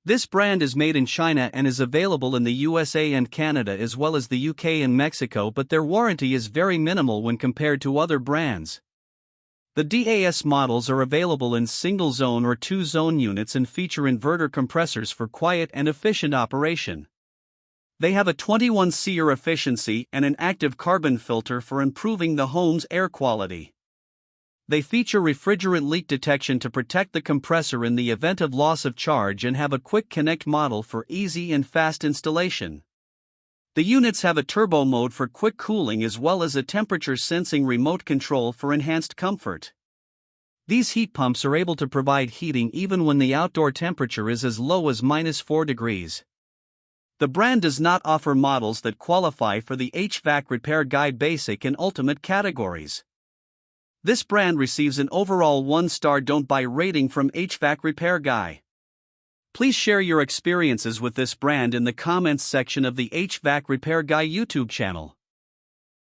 This brand is made in China and is available in the USA and Canada as well as the UK and Mexico, but their warranty is very minimal when compared to other brands. The DAS models are available in single-zone or two-zone units and feature inverter compressors for quiet and efficient operation. They have a 21 SEER efficiency and an active carbon filter for improving the home's air quality. They feature refrigerant leak detection to protect the compressor in the event of loss of charge and have a quick connect model for easy and fast installation. The units have a turbo mode for quick cooling as well as a temperature sensing remote control for enhanced comfort. These heat pumps are able to provide heating even when the outdoor temperature is as low as -4 degrees. The brand does not offer models that qualify for the HVAC Repair Guy Basic and Ultimate categories. This brand receives an overall 1-star don't buy rating from HVAC Repair Guy. Please share your experiences with this brand in the comments section of the HVAC Repair Guy YouTube channel.